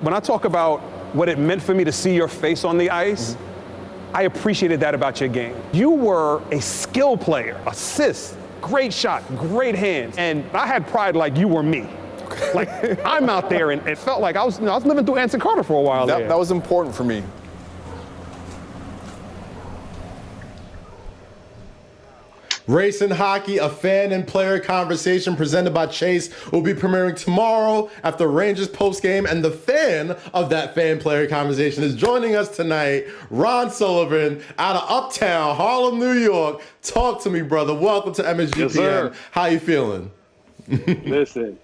When I talk about what it meant for me to see your face on the ice, I appreciated that about your game. You were a skill player, assist, great shot, great hands, and I had pride like you were me. Like, I'm out there, and it felt like I was living through Anson Carter for a while there. That was important for me. Race and Hockey, a fan and player conversation presented by Chase, will be premiering tomorrow after Rangers postgame, and the fan of that fan player conversation is joining us tonight, Ron Sullivan, out of Uptown, Harlem, New York. Talk to me, brother. Welcome to MSG Yes, sir. How you feeling? Listen,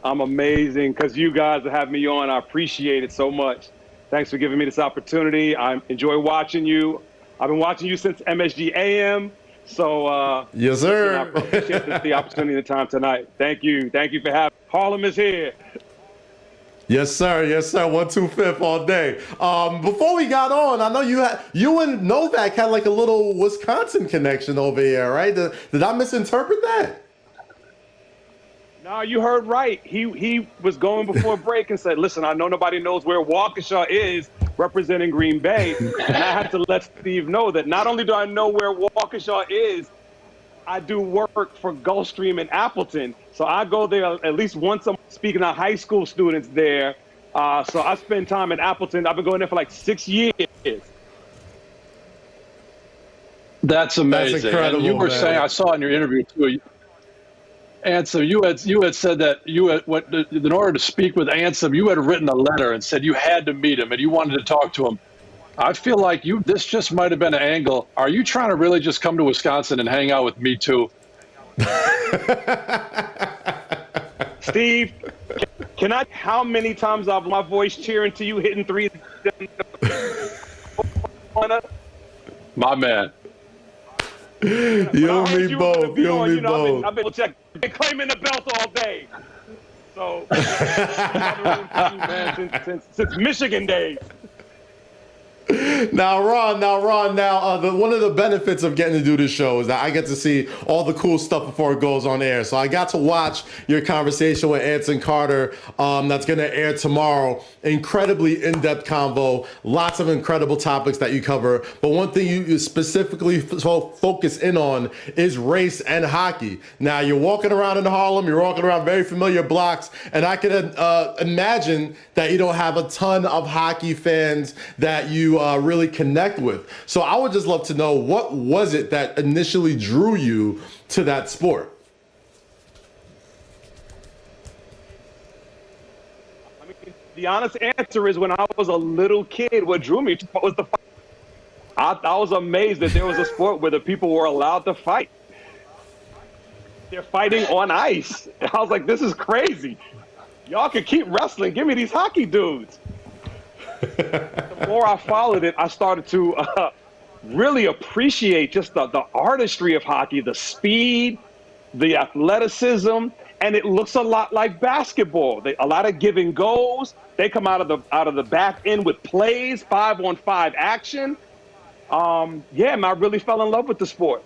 I'm amazing because you guys have me on. I appreciate it so much. Thanks for giving me this opportunity. I enjoy watching you. I've been watching you since MSG AM. So, yes, sir. I appreciate the opportunity and the time tonight. Thank you. Thank you for having me. Harlem is here. Yes, sir. Yes, sir. 1-2-5 all day. Before we got on, I know you and Novak had like a little Wisconsin connection over here, right? Did I misinterpret that? No, you heard right. He was going before break and said, listen, I know nobody knows where Waukesha is representing Green Bay. And I had to let Steve know that not only do I know where Waukesha is, I do work for Gulfstream in Appleton. So I go there at least once a month speaking to high school students there. So I spend time in Appleton. I've been going there for like 6 years. That's amazing. That's incredible, and you were man. saying, I saw in your interview too, Anson, you had said that in order to speak with Anson, you had written a letter and said you had to meet him and you wanted to talk to him. I feel like this just might have been an angle. Are you trying to really just come to Wisconsin and hang out with me too? Steve, how many times I've my voice cheering to you hitting threes? My man. You and me both. You and me both. I've been claiming the belt all day. So, since Michigan days. Now, Ron, one of the benefits of getting to do this show is that I get to see all the cool stuff before it goes on air. So I got to watch your conversation with Anson Carter that's going to air tomorrow. Incredibly in-depth convo, lots of incredible topics that you cover. But one thing you specifically focus in on is race and hockey. Now, you're walking around in Harlem, you're walking around very familiar blocks, and I can imagine that you don't have a ton of hockey fans that you really connect with. So I would just love to know, what was it that initially drew you to that sport? I mean, the honest answer is when I was a little kid, what drew me was the fight. I was amazed that there was a sport where the people were allowed to fight. They're fighting on ice. I was like, this is crazy. Y'all can keep wrestling. Give me these hockey dudes. The more I followed it, I started to really appreciate just the artistry of hockey, the speed, the athleticism, and it looks a lot like basketball. A lot of give and goes. They come out of the back end with plays, 5-on-5 action. Man, I really fell in love with the sport.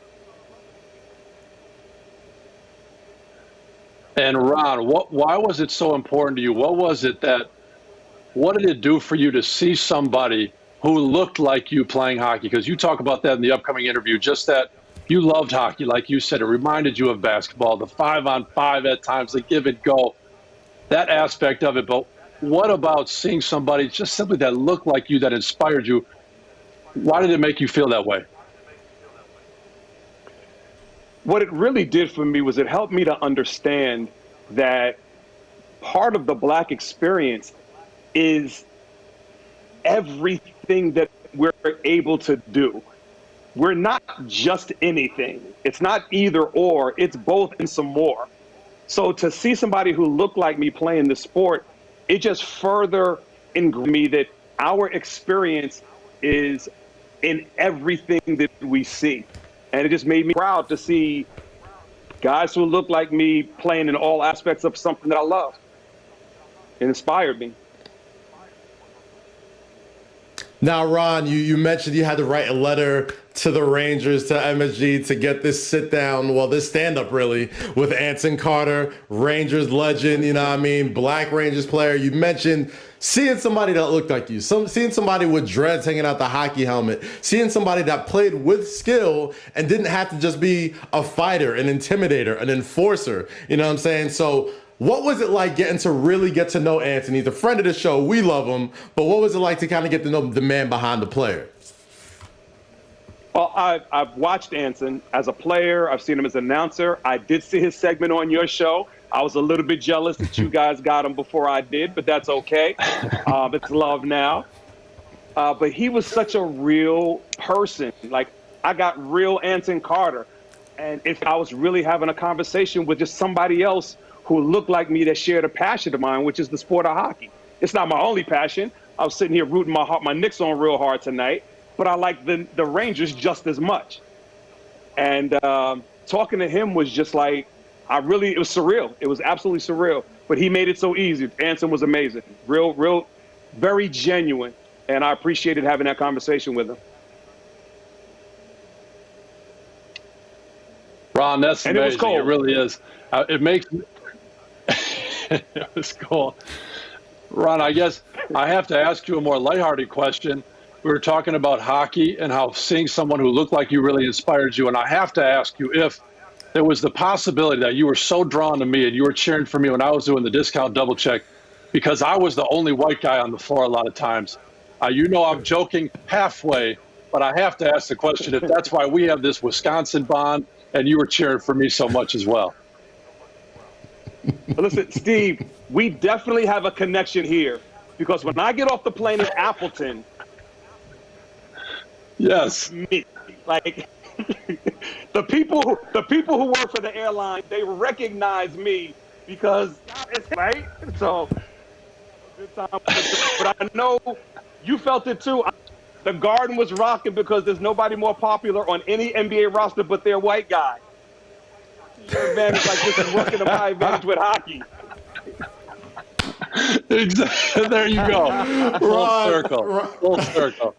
And Ron, why was it so important to you? What did it do for you to see somebody who looked like you playing hockey? Because you talk about that in the upcoming interview, just that you loved hockey. Like you said, it reminded you of basketball, the 5-on-5 at times, the give and go, that aspect of it. But what about seeing somebody just simply that looked like you, that inspired you? Why did it make you feel that way? What it really did for me was it helped me to understand that part of the Black experience is everything that we're able to do. We're not just anything. It's not either or, it's both and some more. So to see somebody who looked like me playing the sport, it just further ingrained me that our experience is in everything that we see. And it just made me proud to see guys who look like me playing in all aspects of something that I love. It inspired me. Now, Ron, you mentioned you had to write a letter to the Rangers, to MSG, to get this sit down, well, this stand up really, with Anson Carter, Rangers legend, you know what I mean, Black Rangers player. You mentioned seeing somebody that looked like you, seeing somebody with dreads hanging out the hockey helmet, seeing somebody that played with skill and didn't have to just be a fighter, an intimidator, an enforcer, you know what I'm saying? So what was it like getting to really get to know Anthony? He's a friend of the show. We love him. But what was it like to kind of get to know the man behind the player? Well, I've watched Anson as a player. I've seen him as an announcer. I did see his segment on your show. I was a little bit jealous that you guys got him before I did, but that's okay. It's love now. But he was such a real person. Like, I got real Anson Carter. And if I was really having a conversation with just somebody else who looked like me that shared a passion of mine, which is the sport of hockey. It's not my only passion. I was sitting here rooting my Knicks on real hard tonight, but I like the Rangers just as much. And talking to him was just like, it was surreal. It was absolutely surreal, but he made it so easy. Anson was amazing, real, very genuine. And I appreciated having that conversation with him. Ron, that's and amazing. It was cold. It really is. It makes it was cool. Ron, I guess I have to ask you a more lighthearted question. We were talking about hockey and how seeing someone who looked like you really inspired you. And I have to ask you if there was the possibility that you were so drawn to me and you were cheering for me when I was doing the discount double check, because I was the only white guy on the floor a lot of times. You know, I'm joking halfway, but I have to ask the question if that's why we have this Wisconsin bond and you were cheering for me so much as well. Listen, Steve, we definitely have a connection here, because when I get off the plane in Appleton, yes, me, like the people who work for the airline, they recognize me because it's right. So good time, but I know you felt it too. The Garden was rocking because there's nobody more popular on any NBA roster but their white guy. Your advantage, like this is working to my advantage with hockey. Exactly. There you go. Full circle. Full circle.